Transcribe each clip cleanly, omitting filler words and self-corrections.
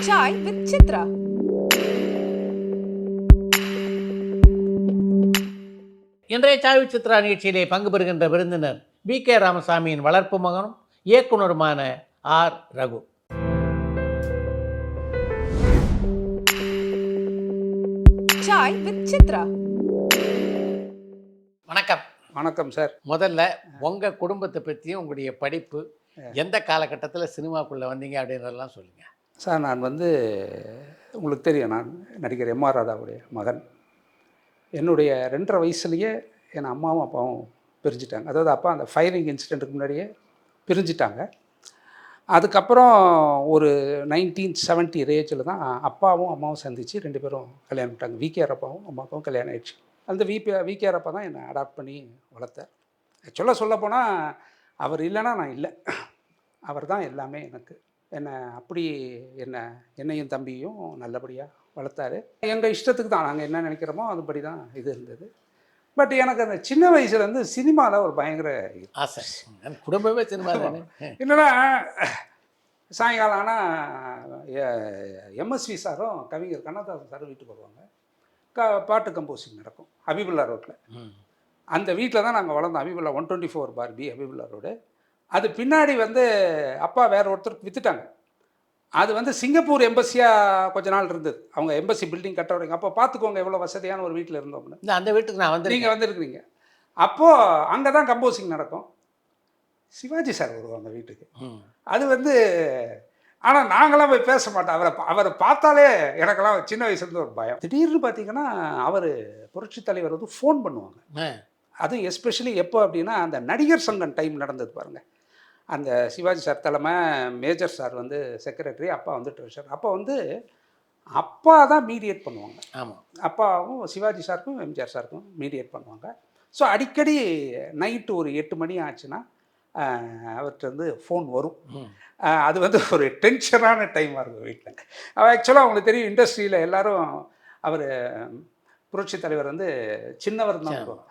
Chai with Chitra. இன்றைய சாய் சித்ரா நிகழ்ச்சியிலே பங்கு பெறுகின்ற விருந்தினர் வி.கே. ராமசாமியின் வளர்ப்பு மகனும் இயக்குனருமான R. Raghu. Chai with Chitra. வணக்கம். வணக்கம் சார். முதல்ல உங்கள் குடும்பத்தை பற்றியும் உங்களுடைய படிப்பு எந்த காலகட்டத்தில் சினிமாக்குள்ளே வந்தீங்க அப்படின்றதெல்லாம் சொல்லுங்கள் சார். நான் உங்களுக்கு தெரியும், நான் நடிகர் எம்.ஆர். ராதாவுடைய மகன். என்னுடைய 2.5 வயசுலேயே என் அம்மாவும் அப்பாவும் பிரிஞ்சுட்டாங்க. அதாவது அப்பா அந்த ஃபயரிங் இன்சிடெண்ட்டுக்கு முன்னாடியே பிரிஞ்சுட்டாங்க. அதுக்கப்புறம் ஒரு 1970 ரேஞ்சில் தான் அப்பாவும் அம்மாவும் சந்தித்து 2 பேரும் கல்யாணம் பண்ணிட்டாங்க. வி.கே.ஆர். அப்பாவும் அம்மாவுக்கும் கல்யாணம் ஆயிடுச்சு. அந்த வி.கே.ஆர். அப்பா தான் என்னை அடாப்ட் பண்ணி வளர்த்தார். ஆக்சுவலாக சொல்லப்போனால் அவர் இல்லைன்னா நான் இல்லை. அவர் தான் எல்லாமே எனக்கு. அப்படி என்னையும் தம்பியும் நல்லபடியாக வளர்த்தாரு. எங்கள் இஷ்டத்துக்கு தான் நாங்கள் என்ன நினைக்கிறோமோ அதுபடி தான் இது இருந்தது. பட் எனக்கு அந்த சின்ன வயசுலேருந்து சினிமாவில் ஒரு பயங்கர ஆசை. குடும்பமே சினிமா என்னன்னா, சாயங்காலம் ஆனால் எம்எஸ்வி சாரும் கவிஞர் கண்ணதாசன் சாரும் வீட்டுக்கு வருவாங்க. பாட்டு கம்போசிங் நடக்கும் ஹபீபுல்லா ரோட்டில். அந்த வீட்டில் தான் நாங்கள் வளர்ந்தோம். Habibullah 124 bar B Habibullah road. அது பின்னாடி அப்பா வேறு ஒருத்தருக்கு விற்றுட்டாங்க. அது சிங்கப்பூர் எம்பசியாக கொஞ்ச நாள் இருந்தது. அவங்க எம்பசி பில்டிங் கட்ட விடுங்க. அப்போ பார்த்துக்கோங்க எவ்வளோ வசதியான ஒரு வீட்டில் இருந்தோம்னு. அந்த வீட்டுக்கு நான் நீங்கள் வந்திருக்கிறீங்க. அப்போது அங்கே தான் கம்போசிங் நடக்கும். சிவாஜி சார் வருவாங்க வீட்டுக்கு. அது ஆனால் நாங்களாம் போய் பேச மாட்டோம். அவரை பார்த்தாலே எனக்கெல்லாம் சின்ன வயசுலேருந்து ஒரு பயம். திடீர்னு பார்த்தீங்கன்னா அவர் புரட்சித் தலைவர் ஃபோன் பண்ணுவாங்க. அதுவும் எஸ்பெஷலி எப்போ அப்படின்னா, அந்த நடிகர் சங்கம் டைம் நடந்தது பாருங்கள். அந்த சிவாஜி சார் தலைமை, மேஜர் சார் செக்ரட்டரி, அப்பா ட்ரெஷர். அப்போ அப்பா தான் மீடியேட் பண்ணுவாங்க. ஆமாம், அப்பாவும் சிவாஜி சாருக்கும் எம்ஜிஆர் சாருக்கும் மீடியேட் பண்ணுவாங்க. ஸோ அடிக்கடி நைட்டு ஒரு 8 மணி ஆச்சுன்னா அவர்கிட்ட ஃபோன் வரும். அது ஒரு டென்ஷனான டைமாக இருக்கும் வீட்டில். ஆக்சுவலாக அவங்களுக்கு தெரியும், இண்டஸ்ட்ரியில் எல்லோரும் அவர் புரட்சி தலைவர் சின்னவர் தான் வருவாங்க.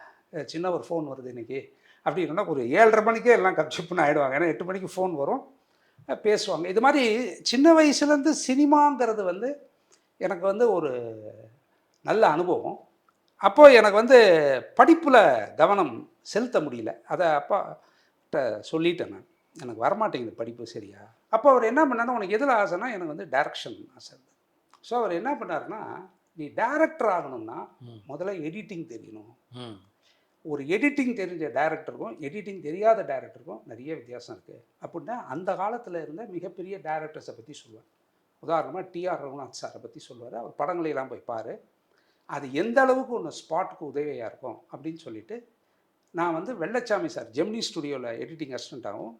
சின்னவர் ஃபோன் வருது இன்றைக்கி அப்படின்னா ஒரு 7:30 மணிக்கே எல்லாம் கப்சிப்புன்னு ஆகிடுவாங்க. ஏன்னா 8 மணிக்கு ஃபோன் வரும், பேசுவாங்க. இது மாதிரி சின்ன வயசுலேருந்து சினிமாங்கிறது எனக்கு ஒரு நல்ல அனுபவம். அப்போது எனக்கு படிப்பில் கவனம் செலுத்த முடியல. அதை அப்பாட்ட சொல்லிட்டேன் நான், எனக்கு வரமாட்டேங்குது படிப்பு சரியா. அப்போ அவர் என்ன பண்ணாருன்னா, உனக்கு எதில் ஆசைன்னா, எனக்கு டைரக்ஷன் ஆசை. ஸோ அவர் என்ன பண்ணாருன்னா, நீ டைரக்டர் ஆகணும்னா முதல்ல எடிட்டிங் தெரியணும். ஒரு எடிட்டிங் தெரிஞ்ச டைரக்டருக்கும் எடிட்டிங் தெரியாத டைரக்டருக்கும் நிறைய வித்தியாசம் இருக்குது அப்படின்னா அந்த காலத்தில் இருந்த மிகப்பெரிய டைரக்டர்ஸை பற்றி சொல்லுவார். உதாரணமாக டி.ஆர். ரகுநாத் சாரை பற்றி சொல்லுவார். அவர் படங்களையெல்லாம் போய் பாரு, அது எந்த அளவுக்கு ஒன்று ஸ்பாட்டுக்கு உதவியாக இருக்கும் அப்படின்னு சொல்லிட்டு, நான் வெள்ளச்சாமி சார் ஜெமினி ஸ்டுடியோவில் எடிட்டிங் அசிஸ்டண்ட்டாகவும்,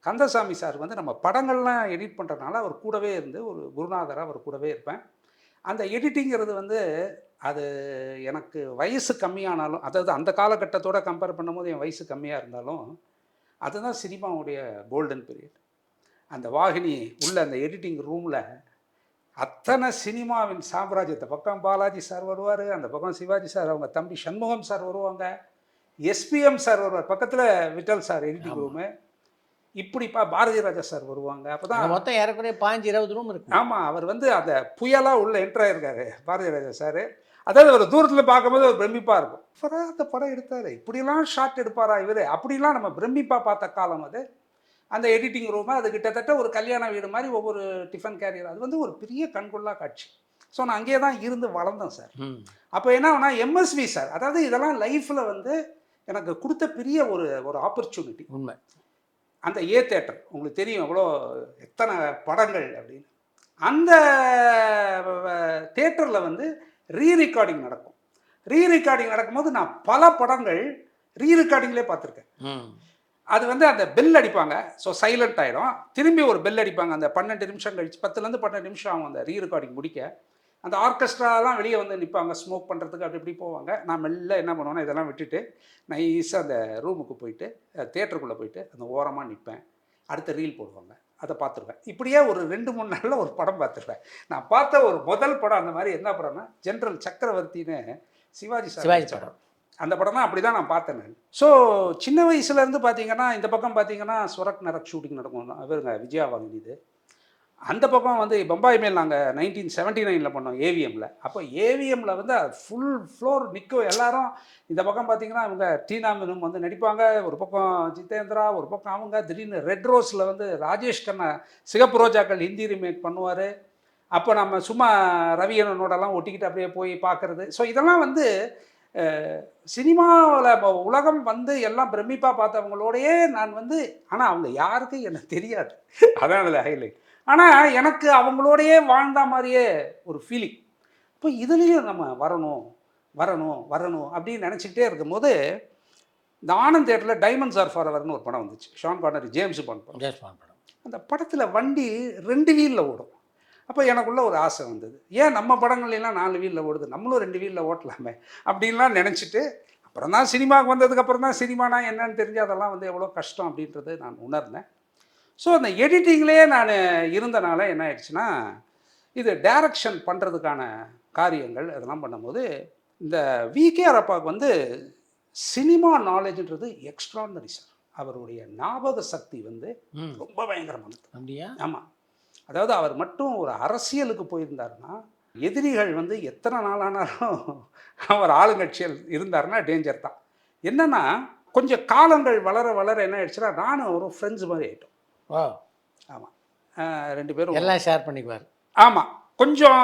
கந்தசாமி சார் நம்ம படங்கள்லாம் எடிட் பண்ணுறதுனால அவர் கூடவே இருந்து ஒரு குருநாதராக அவர் கூடவே இருப்பேன். அந்த எடிட்டிங்கிறது அது எனக்கு வயசு கம்மியானாலும், அதாவது அந்த காலகட்டத்தோடு கம்பேர் பண்ணும்போது என் வயசு கம்மியாக இருந்தாலும், அதுதான் சினிமாவுடைய கோல்டன் பீரியட். அந்த வாகினி உள்ள அந்த எடிட்டிங் ரூமில் அத்தனை சினிமாவின் சாம்ராஜ்யத்தை, பக்கம் பாலாஜி சார் வருவார், அந்த பக்கம் சிவாஜி சார், அவங்க தம்பி சண்முகம் சார் வருவாங்க, எஸ்பிஎம் சார் வருவார், பக்கத்தில் விட்டல் சார் எடிட்டிங் ரூமு, இப்படிப்பா பாரதி ராஜா சார் வருவாங்க. அப்போ தான் மொத்தம் ஏறக்குறைய 15-20 ரூம் இருக்கு. ஆமாம், அவர் அந்த புயலாக உள்ள என்ட்ராயிருக்காரு பாரதி ராஜா சார். அதாவது ஒரு தூரத்தில் பார்க்கும்போது ஒரு பிரமிப்பாக இருக்கும். அப்புறம் அந்த படம் எடுத்தார், இப்படிலாம் ஷார்ட் எடுப்பாரா இவர், அப்படிலாம் நம்ம பிரமிப்பாக பார்த்த காலம் அது. அந்த எடிட்டிங் ரூமு அது கிட்டத்தட்ட ஒரு கல்யாண வீடு மாதிரி, ஒவ்வொரு டிஃபன் கேரியர், அது ஒரு பெரிய கண்கொள்ளா காட்சி. ஸோ நான் அங்கேயே தான் இருந்து வளர்ந்தேன் சார். அப்போ என்ன ஆகுனா, எம்எஸ்வி சார், அதாவது இதெல்லாம் லைஃப்பில் எனக்கு கொடுத்த பெரிய ஒரு ஆப்பர்ச்சுனிட்டி. உண்மை. அந்த தேட்டர் உங்களுக்கு தெரியும் எவ்வளோ, எத்தனை படங்கள் அப்படின்னு. அந்த தேட்டரில் ரீரெக்கார்டிங் நடக்கும். ரீரெக்கார்டிங் நடக்கும்போது நான் பல படங்கள் ரீரெக்கார்டிங்லேயே பார்த்துருக்கேன். அது அந்த பெல் அடிப்பாங்க, ஸோ சைலண்ட் ஆகிடும். திரும்பி ஒரு பெல் அடிப்பாங்க, அந்த 12 நிமிஷம் கழிச்சு, 10லேருந்து 12 நிமிஷம் ஆகும் அந்த ரீரெக்கார்டிங் முடிக்க. அந்த ஆர்கெஸ்ட்ராலாம் வெளியே நிற்பாங்க, ஸ்மோக் பண்ணுறதுக்கு அப்படி இப்படி போவாங்க. நான் மெல்ல என்ன பண்ணுவேன்னா, இதெல்லாம் விட்டுட்டு நைஸாக அந்த ரூமுக்கு போயிட்டு, தேட்டருக்குள்ளே போயிட்டு அந்த ஓரமாக நிற்பேன். அடுத்த ரீல் போடுவாங்க, அதை பார்த்துருவேன். இப்படியே ஒரு 2-3 நாளில் ஒரு படம் பார்த்துருவேன். நான் பார்த்த ஒரு முதல் படம் அந்த மாதிரி என்ன படம்னா, ஜென்ரல் சக்கரவர்த்தின்னு சிவாஜி படம். அந்த படம் தான் அப்படி தான் நான் பார்த்தேன் நான். ஸோ சின்ன வயசுலேருந்து பார்த்தீங்கன்னா, இந்த பக்கம் பார்த்தீங்கன்னா ஸ்வரக் நரக் ஷூட்டிங் நடக்கும். அவருங்க விஜயா வாங்கினது. அந்த பக்கம் வந்து பம்பாய் மேல் நாங்கள் 1979 பண்ணோம் ஏவிஎம்மில். அப்போ ஏவிஎம்மில் வந்து ஃபுல் ஃப்ளோர் நிற்கும் எல்லாரும். இந்த பக்கம் பார்த்தீங்கன்னா இவங்க டீனா மேனும் வந்து நடிப்பாங்க, ஒரு பக்கம் ஜிதேந்திரா, ஒரு பக்கம் அவங்க. திடீர்னு ரெட் ரோஸில் வந்து ராஜேஷ் கண்ணா சிகப்பு ரோஜாக்கள் ஹிந்தி ரீமேக் பண்ணுவார். அப்போ நம்ம சும்மா ரவியனோடலாம் ஒட்டிக்கிட்டு அப்படியே போய் பார்க்குறது. ஸோ இதெல்லாம் வந்து சினிமாவில் உலகம் வந்து எல்லாம் பிரமிப்பாக பார்த்தவங்களோடையே நான் வந்து, ஆனால் அவங்க யாருக்கும் எனக்கு தெரியாது. அதான் அதில் ஹைலைட். ஆனால் எனக்கு அவங்களோடையே வாழ்ந்த மாதிரியே ஒரு ஃபீலிங். இப்போ இதுலேயும் நம்ம வரணும் வரணும் வரணும் அப்படின்னு நினச்சிக்கிட்டே இருக்கும்போது, இந்த ஆனந்த் தேட்டரில் டைமண்ட்ஸ் ஆர் ஃபாரெவர்னு ஒரு படம் வந்துச்சு. ஷான் கானரி, ஜேம்ஸ் பாண்ட் படம். அந்த படத்தில் வண்டி 2 வீலில் ஓடும். அப்போ எனக்குள்ள ஒரு ஆசை வந்தது, ஏன் நம்ம படங்கள்லாம் 4 வீலில் ஓடுது, நம்மளும் 2 வீலில் ஓட்டலாமே அப்படின்லாம் நினச்சிட்டு, அப்புறம் தான் சினிமாவுக்கு வந்ததுக்கப்புறம் தான் சினிமானா என்னன்னு தெரிஞ்சு அதெல்லாம் வந்து எவ்வளோ கஷ்டம் அப்படின்றது நான் உணர்ந்தேன். ஸோ அந்த எடிட்டிங்லேயே நான் இருந்தனால என்ன ஆயிடுச்சுன்னா, இது டைரக்ஷன் பண்ணுறதுக்கான காரியங்கள் அதெல்லாம் பண்ணும்போது, இந்த விகேஆர் அப்பாவுக்கு வந்து சினிமா நாலேஜ்ன்றது எக்ஸ்ட்ரானரி சார். அவருடைய ஞாபக சக்தி வந்து ரொம்ப பயங்கரமானது. அப்படியா? ஆமாம். அதாவது அவர் மட்டும் ஒரு அரசியலுக்கு போயிருந்தாருன்னா, எதிரிகள் வந்து எத்தனை நாளானாலும் அவர் ஆளுங்கட்சியில் இருந்தாருன்னா டேஞ்சர் தான். என்னன்னா, கொஞ்சம் காலங்கள் வளர வளர என்ன ஆயிடுச்சுன்னா, நானும் ஒரு ஃப்ரெண்ட்ஸ் மாதிரி ஆகிட்டோம். வா. ஆமாம். 2 பேரும் எல்லாம் ஷேர் பண்ணிக்குவார். ஆமாம். கொஞ்சம்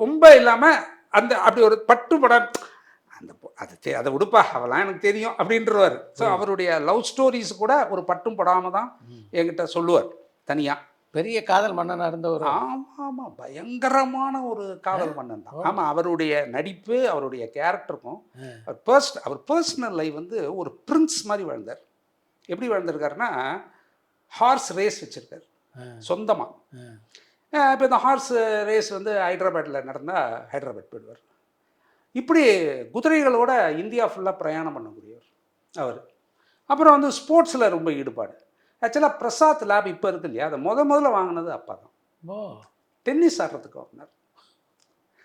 ரொம்ப இல்லாமல் அந்த அப்படி ஒரு பட்டு படம் அந்த அதை விடுப்பா அவெல்லாம் எனக்கு தெரியும் அப்படின்றவார். ஸோ அவருடைய லவ் ஸ்டோரிஸ் கூட ஒரு பட்டும் படாமல் தான் என்கிட்ட சொல்லுவார் தனியாக. பெரிய காதல் மன்னனாக இருந்த ஒரு. ஆமாம் ஆமாம், பயங்கரமான ஒரு காதல் மன்னன் தான். ஆமாம், அவருடைய நடிப்பு, அவருடைய கேரக்டருக்கும் அவர் பர்சனல் லைஃப் வந்து ஒரு பிரின்ஸ் மாதிரி வாழ்ந்தார். எப்படி வாழ்ந்திருக்காருன்னா, ஹார்ஸ் ரேஸ் வச்சுருக்கார் சொந்தமாக. இப்போ இந்த ஹார்ஸ் ரேஸ் வந்து ஹைதராபாத்தில் நடந்தால் ஹைதராபாத் போயிடுவார். இப்படி குதிரைகளோட இந்தியா ஃபுல்லாக பிரயாணம் பண்ணக்கூடியவர் அவர். அப்புறம் வந்து ஸ்போர்ட்ஸில் ரொம்ப ஈடுபாடு. ஆக்சுவலாக பிரசாத் லேப் இப்போ இருக்கு இல்லையா, அதை முதல்ல வாங்கினது அப்பா தான். டென்னிஸ் ஆடுறதுக்கு வாங்கினார்.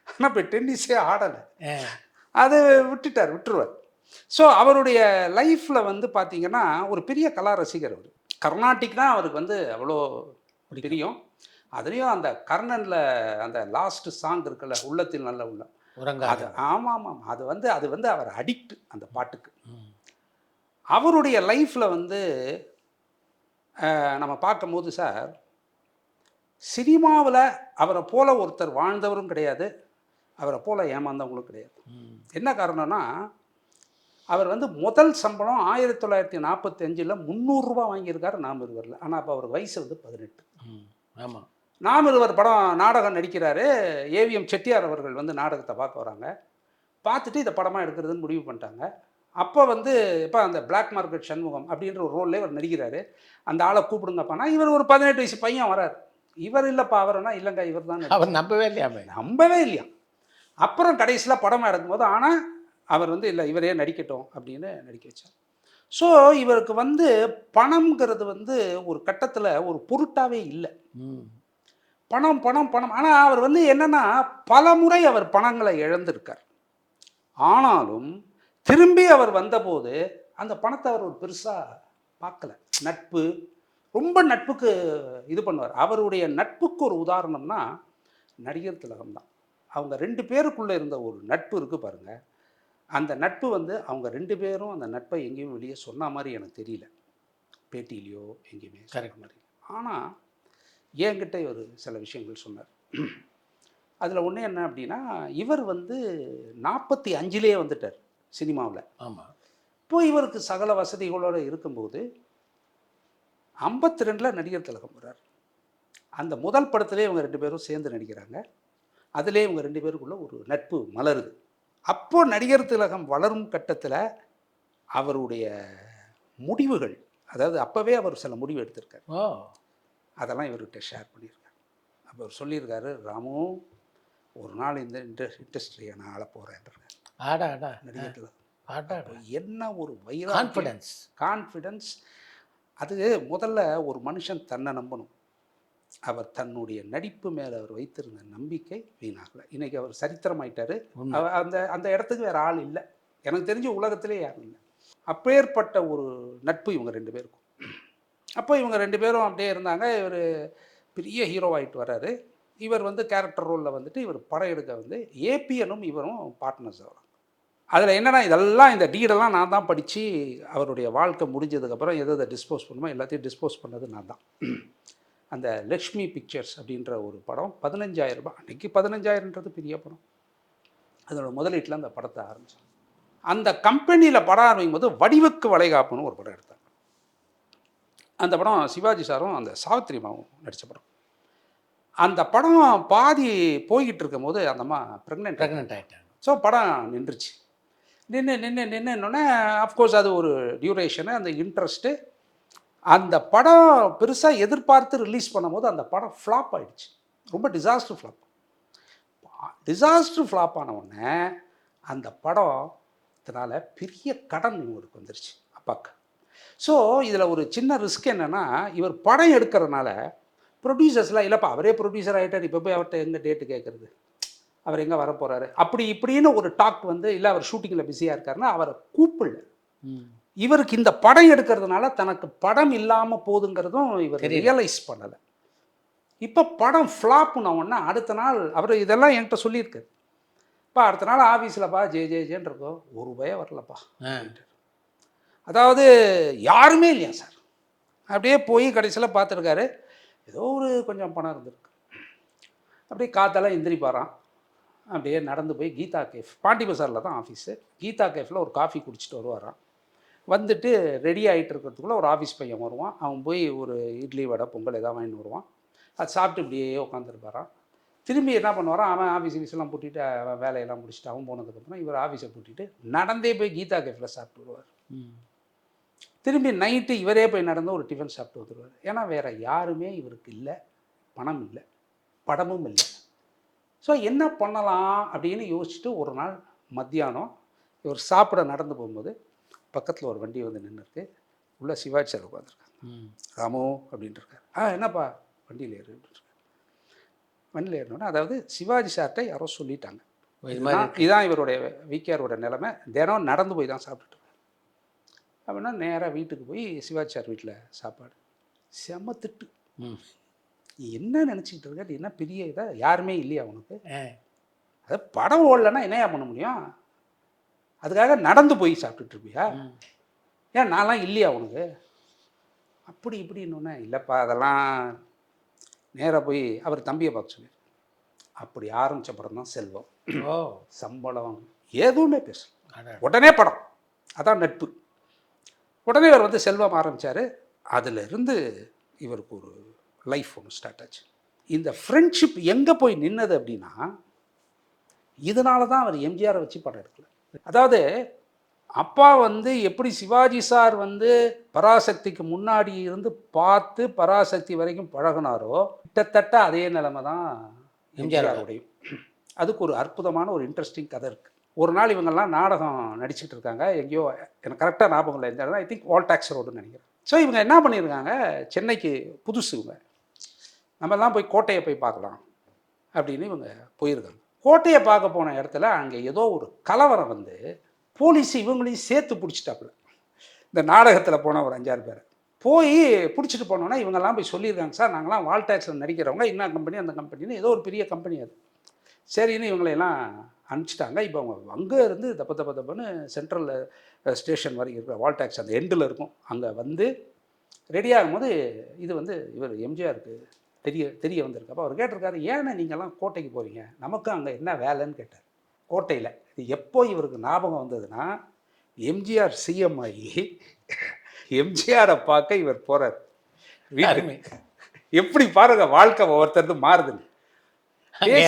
ஆனால் இப்போ டென்னிஸே ஆடலை, அது விட்டுருவார். ஸோ அவருடைய லைஃப்பில் வந்து பார்த்தீங்கன்னா ஒரு பெரிய கலா ரசிகர் அவர். கர்நாடிக் தான் அவருக்கு வந்து அவ்வளோ பிரியம். அதுலேயும் அந்த கர்ணனில் அந்த லாஸ்ட் சாங் இருக்குல்ல, உள்ளத்தில் நல்ல உள்ளம், அது ஆமாம் ஆமாம், அது வந்து அவர் அடிக்ட் அந்த பாட்டுக்கு. அவருடைய லைஃப்பில் வந்து நம்ம பார்க்கும்போது சார், சினிமாவில் அவரை போல ஒருத்தர் வாழ்ந்தவரும் கிடையாது, அவரை போல ஏமாந்தவங்களும் கிடையாது. என்ன காரணம்னா, அவர் வந்து முதல் சம்பளம் 1945 300 வாங்கியிருக்காரு நாம் இருவரில். ஆனால் அப்போ அவர் வயசு வந்து 18. ஆமாம். நாம் இருவர் படம் நாடகம் நடிக்கிறாரு. ஏவிஎம் செட்டியார் அவர்கள் வந்து நாடகத்தை பார்க்க வராங்க. பார்த்துட்டு இதை படமாக எடுக்கிறதுன்னு முடிவு பண்ணிட்டாங்க. அப்போ வந்து இப்போ அந்த பிளாக் மார்க்கெட் சண்முகம் அப்படின்ற ஒரு ரோல்லே அவர் நடிக்கிறாரு. அந்த ஆளை கூப்பிடுங்கப்பானா, இவர் ஒரு 18 வயசு பையன் வரார். இவர் இல்லைப்பா அவர்னா, இல்லைங்க இவர் தான். அவர் நம்பவே இல்லையா. அப்புறம் கடைசியில் படமாக எடுக்கும்போது ஆனால் அவர் வந்து இல்லை இவரே நடிக்கட்டும் அப்படின்னு நடிக்க வச்சார். ஸோ இவருக்கு வந்து பணம்ங்கிறது வந்து ஒரு கட்டத்தில் ஒரு பொருட்டாவே இல்லை. பணம் பணம் பணம். ஆனால் அவர் வந்து என்னென்னா, பல முறை அவர் பணங்களை இழந்திருக்கார். ஆனாலும் திரும்பி அவர் வந்தபோது அந்த பணத்தை அவர் ஒரு பெருசாக பார்க்கல. நட்பு, ரொம்ப நட்புக்கு இது பண்ணுவார். அவருடைய நட்புக்கு ஒரு உதாரணம்னா நடிகர் திலகம் தான். அவங்க 2 பேருக்குள்ளே இருந்த ஒரு நட்பு இருக்குது பாருங்கள். அந்த நட்பு வந்து அவங்க 2 பேரும் அந்த நட்பை எங்கேயும் வெளியே சொன்ன மாதிரி எனக்கு தெரியல, பேட்டியிலையோ எங்கேயுமே சொல்கிற மாதிரி. ஆனால் என்கிட்ட ஒரு சில விஷயங்கள் சொன்னார். அதில் ஒன்று என்ன அப்படின்னா, இவர் வந்து 45லேயே வந்துட்டார் சினிமாவில். ஆமாம். இப்போ இவருக்கு சகல வசதிகளோடு இருக்கும்போது 52 நடிகர் திலகம் வர்றார். அந்த முதல் படத்திலே இவங்க 2 பேரும் சேர்ந்து நடிக்கிறாங்க. அதிலே இவங்க 2 பேருக்குள்ள ஒரு நட்பு மலருது. அப்போ நடிகர் திலகம் வளரும் கட்டத்தில் அவருடைய முடிவுகள், அதாவது அப்போவே அவர் சில முடிவு எடுத்திருக்கார். அதெல்லாம் இவர்கிட்ட ஷேர் பண்ணியிருக்கார். அப்போ அவர் சொல்லியிருக்காரு, ராமு ஒரு நாள் இந்த இண்டஸ்ட்ரியை நான் ஆள போகிறேன்றார். நடிகர் திலகம் என்ன ஒரு கான்ஃபிடன்ஸ். அது முதல்ல ஒரு மனுஷன் தன்னை நம்பணும். அவர் தன்னுடைய நடிப்பு மேலே அவர் வைத்திருந்த நம்பிக்கை வீணாகலை. இன்றைக்கி அவர் சரித்திரமாயிட்டார். அந்த அந்த இடத்துக்கு வேறு ஆள் இல்லை, எனக்கு தெரிஞ்ச உலகத்திலே யாரும் இல்லை. அப்பேற்பட்ட ஒரு நட்பு இவங்க 2 பேருக்கும். அப்போ இவங்க 2 பேரும் அப்படியே இருந்தாங்க. இவர் பெரிய ஹீரோவாயிட்டு வர்றாரு. இவர் வந்து கேரக்டர் ரோலில் வந்துட்டு இவர் படம் எடுக்க வந்து ஏபிஎனும் இவரும் பார்ட்னர்ஸ் ஆகிறாங்க. அதில் என்னன்னா இதெல்லாம் இந்த டீடெல்லாம் நான் தான் படித்து அவருடைய வாழ்க்கை முடிஞ்சதுக்கப்புறம் எதை டிஸ்போஸ் பண்ணுமோ எல்லாத்தையும் டிஸ்போஸ் பண்ணது நான் தான். அந்த லக்ஷ்மி பிக்சர்ஸ் அப்படின்ற ஒரு படம் 15,000 ரூபாய், அன்றைக்கி 15,000ன்றது பெரிய படம். அதோட முதலீட்டில் அந்த படத்தை ஆரம்பித்தோம். அந்த கம்பெனியில் படம் ஆரம்பிக்கும் போது வடிவுக்கு வளைகாப்புன்னு ஒரு படம் எடுத்தாங்க. அந்த படம் சிவாஜி சாரும் அந்த சாவித்திரி அம்மாவும் நடித்த படம். அந்த படம் பாதி போய்கிட்டு இருக்கும் போது அந்த அம்மா ப்ரெக்னென்ட் ஆகிட்டாங்க. ஸோ படம் நின்றுச்சு. நின்றுன்னொன்னே அஃப்கோர்ஸ் அது ஒரு டியூரேஷனு, அந்த இன்ட்ரெஸ்ட்டு. அந்த படம் பெருசாக எதிர்பார்த்து ரிலீஸ் பண்ணும்போது அந்த படம் ஃப்ளாப் ஆகிடுச்சு. ரொம்ப டிசாஸ்டர் ஃப்ளாப் ஆன உடனே அந்த படத்தினால பெரிய கடன் இவருக்கு வந்துருச்சு அப்பாவுக்கு. ஸோ இதில் ஒரு சின்ன ரிஸ்க் என்னென்னா, இவர் படம் எடுக்கிறதுனால ப்ரொடியூசர்ஸ்லாம் இல்லைப்பா அவரே ப்ரொடியூசர் ஆகிட்டார், இப்போ போய் அவர்கிட்ட எங்கே டேட்டு கேட்குறது, அவர் எங்கே வரப்போகிறாரு அப்படி இப்படின்னு ஒரு டாக் வந்து, இல்லை அவர் ஷூட்டிங்கில் பிஸியாக இருக்காருன்னா அவரை கூப்பிடல. இவருக்கு இந்த படம் எடுக்கிறதுனால தனக்கு படம் இல்லாமல் போகுதுங்கிறதும் இவர் ரியலைஸ் பண்ணலை. இப்போ படம் ஃப்ளாப்னா ஒன்றா அடுத்த நாள் அவர் இதெல்லாம் என்கிட்ட சொல்லியிருக்காரு. இப்போ அடுத்த நாள் ஆஃபீஸில்ப்பா ஜேன்னு இருக்கோம், ஒரு பயம் வரலப்பா. அதாவது யாருமே இல்லையா சார். அப்படியே போய் கடைசியில் பார்த்துருக்காரு, ஏதோ ஒரு கொஞ்சம் பணம் இருந்திருக்கு. அப்படியே காத்தால எந்திரிப்பாரான், அப்படியே நடந்து போய் கீதா கேஃப், பாண்டி பசாரில் தான் ஆஃபீஸு, கீதா கேஃபில் ஒரு காஃபி குடிச்சிட்டு வருவாரான். வந்துட்டு ரெடி ஆகிட்டு இருக்கிறதுக்குள்ளே ஒரு ஆஃபீஸ் பையன் வருவான். அவன் போய் ஒரு இட்லி வடை பொங்கல் எதாவது வாங்கிட்டு வருவான். அது சாப்பிட்டு இப்படியே உட்காந்துருப்பாரான். திரும்பி என்ன பண்ணுவாரான், அவன் ஆஃபீஸ்லாம் பூட்டிட்டு அவன் வேலையெல்லாம் முடிச்சுட்டு அவன் போனதுக்கப்புறம் இவர் ஆஃபீஸை பூட்டிட்டு நடந்தே போய் கீதா கேஃபில் சாப்பிட்டு வருவார். திரும்பி நைட்டு இவரே போய் நடந்து ஒரு டிஃபன் சாப்பிட்டு வந்துடுவார். ஏன்னா வேறு யாருமே இவருக்கு இல்லை, பணம் இல்லை, படமும் இல்லை. ஸோ என்ன பண்ணலாம் அப்படின்னு யோசிச்சுட்டு ஒரு நாள் மத்தியானம் இவர் சாப்பிட நடந்து போகும்போது பக்கத்தில் ஒரு வண்டி வந்து நின்றுருக்கு. உள்ள சிவாஜி சார் உட்காந்துருக்காங்க. ராமு அப்படின்ட்டு இருக்கார். என்னப்பா வண்டியில் ஏறு அப்படின்ட்டு. வண்டியில் ஏறினோன்னா, அதாவது சிவாஜி சார்கிட்ட யாரோ சொல்லிட்டாங்க இதுதான் இவருடைய விகேஆரோட நிலைமை, தினம் நடந்து போய் தான் சாப்பிட்டுட்டு அப்படின்னா நேராக வீட்டுக்கு போய் சிவாஜி சார் வீட்டில் சாப்பாடு. செம்ம திட்டு. என்ன நினச்சிக்கிட்டு இருக்க, என்ன பெரிய இதாக யாருமே இல்லையா உனக்கு, அதாவது படம் ஓடலைன்னா என்னையா பண்ண முடியும், அதுக்காக நடந்து போய் சாப்பிட்டுட்டு இருப்பியா, ஏன் நான்லாம் இல்லையா உனக்கு அப்படி இப்படின்னு. இல்லைப்பா அதெல்லாம் நேராக போய் அவர் தம்பியை பார்க்க சொல்லி அப்படி ஆரம்பித்த படம் தான் செல்வம். சம்பளம் எதுவுமே பேசல, உடனே படம், அதான் நட்பு. உடனே இவர் வந்து செல்வம் ஆரம்பித்தார். அதிலிருந்து இவருக்கு ஒரு லைஃப் ஒன்று ஸ்டார்ட் ஆச்சு. இந்த ஃப்ரெண்ட்ஷிப் எங்கே போய் நின்னது அப்படின்னா, இதனால தான் அவர் எம்ஜிஆரை வச்சு படம் எடுக்கல. அதாவது அப்பா வந்து எப்படி சிவாஜி சார் வந்து பராசக்திக்கு முன்னாடி இருந்து பார்த்து பராசக்தி வரைக்கும் பழகினாரோ, கிட்டத்தட்ட அதே நிலைமை தான் எம்ஜிஆருடையும். அதுக்கு ஒரு அற்புதமான ஒரு இன்ட்ரெஸ்டிங் கதை இருக்குது. ஒரு நாள் இவங்கெல்லாம் நாடகம் நடிச்சுட்டு இருக்காங்க, எங்கேயோ எனக்கு கரெக்டாக ஞாபகம் இல்லை எந்த இடம், ஐ திங்க் வால்டாக்ஸ் ரோடுன்னு நினைக்கிறேன். ஸோ இவங்க என்ன பண்ணியிருக்காங்க, சென்னைக்கு புதுசு இவங்க, நம்மெல்லாம் போய் கோட்டையை போய் பார்க்கலாம் அப்படின்னு இவங்க போயிருக்காங்க. கோட்டையை பார்க்க போன இடத்துல அங்கே ஏதோ ஒரு கலவரம் வந்து போலீஸ் இவங்களையும் சேர்த்து பிடிச்சிட்டாப்புல. இந்த நாடகத்தில் போன ஒரு 5-6 பேர் போய் பிடிச்சிட்டு போனோன்னா இவங்கெல்லாம் போய் சொல்லியிருக்காங்க, சார் நாங்களாம் வால்டாக்ஸில் நடிக்கிறவங்க, இன்னும் கம்பெனி அந்த கம்பெனின்னு ஏதோ ஒரு பெரிய கம்பெனி அது. சரின்னு இவங்களையெல்லாம் அனுப்பிச்சிட்டாங்க. இப்போ அவங்க அங்கே இருந்து தப்புன்னு சென்ட்ரல் ஸ்டேஷன் வரைக்கும் இருக்கிற வால்டாக்ஸ் அந்த எண்டில் இருக்கும், அங்கே வந்து ரெடியாகும் போது இது வந்து இவர் எம்ஜிஆருக்கு தெரிய வந்திருக்கு. அப்போ அவர் கேட்டிருக்காரு, ஏன்னா நீங்கள்லாம் கோட்டைக்கு போகிறீங்க, நமக்கும் அங்கே என்ன வேலைன்னு கேட்டார். கோட்டையில் இது எப்போ இவருக்கு ஞாபகம் வந்ததுன்னா, எம்ஜிஆர் சிஎம் ஆகி எம்ஜிஆரை பார்க்க இவர் போகிறார் வீட்டுமே. எப்படி பாருங்க வாழ்க்கை ஒவ்வொருத்தருக்கு மாறுதுன்னு.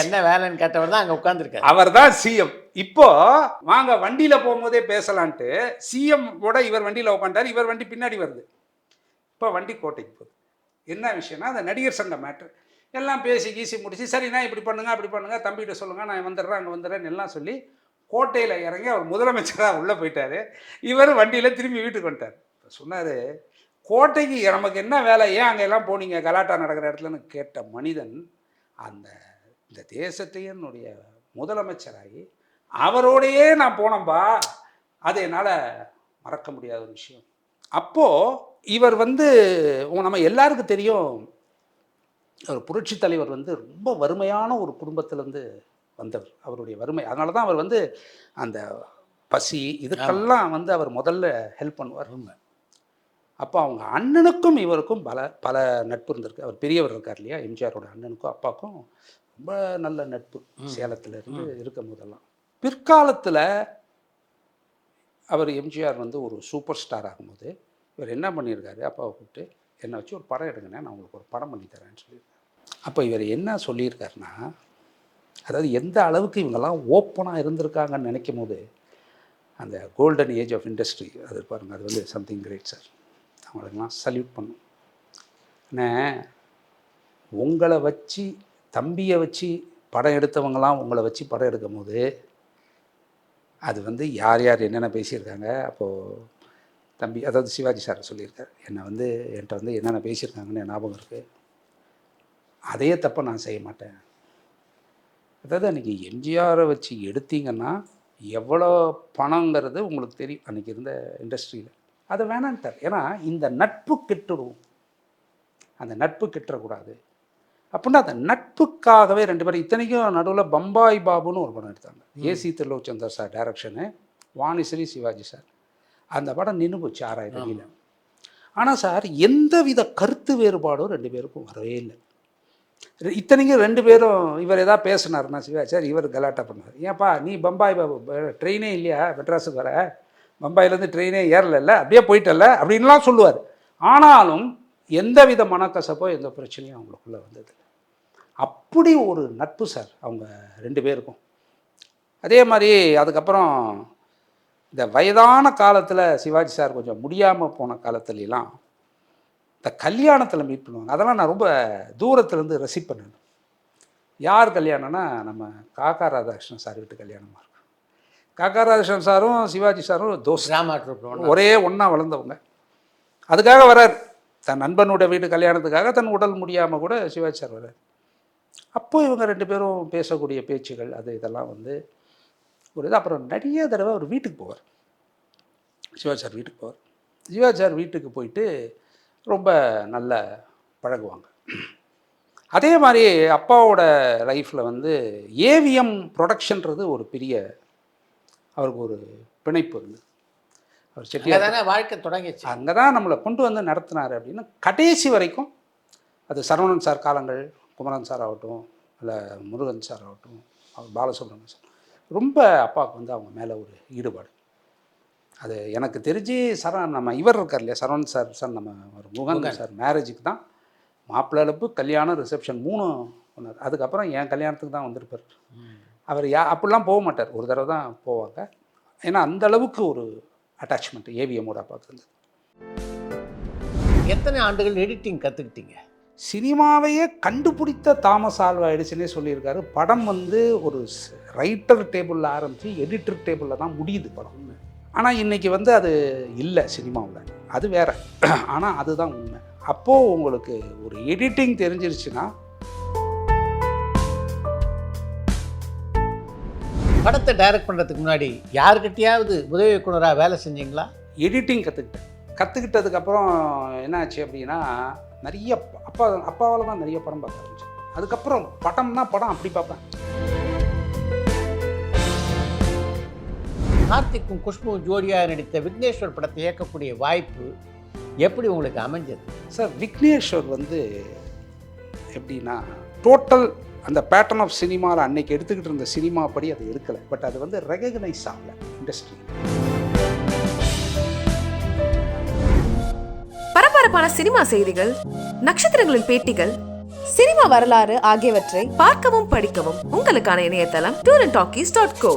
என்ன வேலைன்னு கேட்டவர் தான் அங்கே உட்காந்துருக்காரு, அவர் தான் சிஎம். இப்போ வாங்க வண்டியில் போகும்போதே பேசலான்ட்டு சிஎம் கூட இவர் வண்டியில் உட்காண்டார், இவர் வண்டி பின்னாடி வருது. இப்போ வண்டி கோட்டைக்கு போகுது. என்ன விஷயம்னா, அந்த நடிகர் சங்க மேட்ரு எல்லாம் பேசி கீசி முடிச்சு, சரிண்ணா இப்படி பண்ணுங்க அப்படி பண்ணுங்க, தம்பிகிட்ட சொல்லுங்கள் நான் வந்துடுறேன் அங்கே வந்துடுறேன்னு எல்லாம் சொல்லி கோட்டையில் இறங்கி அவர் முதலமைச்சராக உள்ளே போயிட்டார். இவர் வண்டியில் திரும்பி வீட்டுக்கு வந்துட்டார். சொன்னார், கோட்டைக்கு நமக்கு என்ன வேலை, ஏன் அங்கே எல்லாம் போனீங்க கலாட்டா நடக்கிற இடத்துலன்னு கேட்ட மனிதன் இந்த தேசத்தையனுடைய முதலமைச்சராகி அவரோடையே நான் போனேன்பா, அது என்னால் மறக்க முடியாத ஒரு விஷயம். அப்போது இவர் வந்து நம்ம எல்லாருக்கும் தெரியும், அவர் புரட்சி தலைவர் வந்து ரொம்ப வறுமையான ஒரு குடும்பத்திலேருந்து வந்தவர். அவருடைய வறுமை அதனால தான் அவர் வந்து அந்த பசி இதுக்கெல்லாம் வந்து அவர் முதல்ல ஹெல்ப் பண்ணுவார். உண்மை. அப்போ அவங்க அண்ணனுக்கும் இவருக்கும் பல நட்பு இருந்திருக்கு. அவர் பெரியவர் இருக்கார் இல்லையா, எம்ஜிஆரோட அண்ணனுக்கும் அப்பாவுக்கும் ரொம்ப நல்ல நட்பு சேலத்தில் இருந்து இருக்கும் போதெல்லாம். பிற்காலத்தில் அவர் எம்ஜிஆர் வந்து ஒரு சூப்பர் ஸ்டார் ஆகும்போது இவர் என்ன பண்ணியிருக்காரு, அப்பாவை கூப்பிட்டு என்னை வச்சு ஒரு படம் எடுங்கண்ணே, நான் உங்களுக்கு ஒரு படம் பண்ணி தரேன்னு சொல்லியிருக்காரு. அப்போ இவர் என்ன சொல்லியிருக்காருன்னா, அதாவது எந்த அளவுக்கு இவங்கெல்லாம் ஓப்பனாக இருந்திருக்காங்கன்னு நினைக்கும் போது அந்த கோல்டன் ஏஜ் ஆஃப் இண்டஸ்ட்ரி அது பாருங்கள், அது வந்து சம்திங் கிரேட் சார். அவங்களுக்கெல்லாம் சல்யூட் பண்ணும். ஆனால் உங்களை வச்சு தம்பியை வச்சு படம் எடுத்தவங்களாம் உங்களை வச்சு படம் எடுக்கும் போது அது வந்து யார் யார் என்னென்ன பேசியிருக்காங்க. அப்போது தம்பி அதாவது சிவாஜி சார் சொல்லியிருக்கார், என்கிட்ட வந்து என்னென்ன பேசியிருக்காங்கன்னு ஞாபகம் இருக்குது. அதே தப்பை நான் செய்ய மாட்டேன். அதாவது அன்றைக்கி எம்ஜிஆரை வச்சு எடுத்தீங்கன்னா எவ்வளோ பணங்கிறது உங்களுக்கு தெரியும் அன்றைக்கி இருந்த இண்டஸ்ட்ரியில். அதை வேணான்ட்டார். ஏன்னா இந்த நட்பு கெட்டுடும், அந்த நட்பு கெட்டுறக்கூடாது அப்படின்னா அந்த நட்புக்காகவே 2 பேரும். இத்தனைக்கும் நடுவில் பம்பாய் பாபுன்னு ஒரு படம் எடுத்தாங்க. A C Tirulokchandar sir direction, Vanisri Sivaji sir. அந்த படம் நின்று போச்சு 6000 அடியில். ஆனால் சார் எந்த வித கருத்து வேறுபாடும் 2 பேருக்கும் வரவே இல்லை. இத்தனைக்கும் 2 பேரும் இவர் எதாவது பேசினார்னா சிவாஜி சார் இவர் கலாட்டா பண்ணார். ஏன்ப்பா நீ பம்பாய் பாபு ட்ரெயினே இல்லையா மெட்ராஸுக்கு வர, பம்பாயிலேருந்து ட்ரெயினே ஏறல, அப்படியே போயிட்டல அப்படின்லாம் சொல்லுவார். ஆனாலும் எந்த வித மனக்கசப்போ எந்த பிரச்சனையும் அவங்களுக்குள்ளே வந்தது. அப்படி ஒரு நட்பு சார் அவங்க 2 பேருக்கும். அதே மாதிரி அதுக்கப்புறம் இந்த வயதான காலத்தில் சிவாஜி சார் கொஞ்சம் முடியாமல் போன காலத்துலலாம் இந்த கல்யாணத்தில் மீட் பண்ணுவாங்க. அதெல்லாம் நான் ரொம்ப தூரத்துலேருந்து ரசிப்பேன். யார் கல்யாணம்னா நம்ம காக்கா ராதாகிருஷ்ணன் சார் வீட்டு கல்யாணமாக இருக்கும். காக்கா ராதாகிருஷ்ணன் சாரும் சிவாஜி சாரும் ஒரே ஒன்றா வளர்ந்தவங்க. அதுக்காக வரார், தன் நண்பனோட வீட்டு கல்யாணத்துக்காக தன் உடல் முடியாமல் கூட சிவாஜி சார் வரார். அப்போது இவங்க 2 பேரும் பேசக்கூடிய பேச்சுகள் அது இதெல்லாம் வந்து ஒரு இது. அப்புறம் நிறைய தடவை அவர் வீட்டுக்கு போவார், சிவாஜி சார் வீட்டுக்கு போவார். சிவாஜி சார் வீட்டுக்கு போயிட்டு ரொம்ப நல்ல பழகுவாங்க. அதே மாதிரி அப்பாவோட லைஃப்பில் வந்து ஏவிஎம் ப்ரொடக்ஷன்றது ஒரு பெரிய அவருக்கு ஒரு பிணைப்பு இருந்தது. அவர் செட்டியார் வாழ்க்கை தொடங்கிச்சு, அங்கே தான் நம்மளை கொண்டு வந்து நடத்தினார் அப்படின்னு கடைசி வரைக்கும். அது சரவணன் சார் காலங்கள், குமரன் சார் ஆகட்டும், இல்லை முருகன் சார் ஆகட்டும், அவர் பாலசுப்ரமணியன் சார், ரொம்ப அப்பாவுக்கு வந்து அவங்க மேலே ஒரு ஈடுபாடு. அது எனக்கு தெரிஞ்சு நம்ம இவர் இருக்கார் இல்லையா சரவணன் சார் நம்ம ஒரு முருகன் சார் மேரேஜுக்கு தான் மாப்பிள்ளை அழைப்பு, கல்யாணம், ரிசப்ஷன் 3 பண்ணார். அதுக்கப்புறம் என் கல்யாணத்துக்கு தான் வந்திருப்பார். அவர் அப்படிலாம் போக மாட்டார், ஒரு தடவை தான் போவாங்க. ஏன்னா அந்த அளவுக்கு ஒரு அட்டாச்மெண்ட் ஏவிஎம்மோட அப்பாவுக்கு இருந்தது. எத்தனை ஆண்டுகள் எடிட்டிங் கற்றுக்கிட்டீங்க? சினிமாவையே கண்டுபிடித்த தாமஸ் ஆல்வா எடிசனே சொல்லியிருக்காரு, படம் வந்து ஒரு ரைட்டர் டேபிளில் ஆரம்பித்து எடிட்டர் டேபிளில் தான் முடியுது படம். ஆனால் இன்றைக்கி வந்து அது இல்லை சினிமாவில், அது வேற. ஆனால் அதுதான் உண்மை. அப்போது உங்களுக்கு ஒரு எடிட்டிங் தெரிஞ்சிருச்சுன்னா படத்தை டைரக்ட் பண்ணுறதுக்கு முன்னாடி யாருக்கிட்டையாவது உதவி இயக்குனராக வேலை செஞ்சீங்களா? எடிட்டிங் கற்றுக்கிட்டதுக்கப்புறம் என்னாச்சு அப்படின்னா நிறைய அப்பாவால் தான் நிறைய படம் பார்க்க ஆரம்பிச்சேன். அதுக்கப்புறம் படம்னா படம் அப்படி பார்ப்பேன். கார்த்திக்கும் குஷ்பு ஜோடியாக நடித்த விக்னேஸ்வர் படத்தை இயக்கக்கூடிய வாய்ப்பு எப்படி உங்களுக்கு அமைஞ்சது? சார் விக்னேஸ்வர் வந்து எப்படின்னா டோட்டல் அந்த பேட்டர்ன் ஆஃப் சினிமாவில் அன்னைக்கு எடுத்துக்கிட்டு இருந்த சினிமா படி அது இருக்கலை. பட் அது வந்து ரெகக்னைஸ் ஆகலை இண்டஸ்ட்ரி. பரபரப்பான சினிமா செய்திகள், நட்சத்திரங்களின் பேட்டிகள், சினிமா வரலாறு ஆகியவற்றை பார்க்கவும் படிக்கவும் உங்களுக்கான இணையதளம் tourantalkies.co.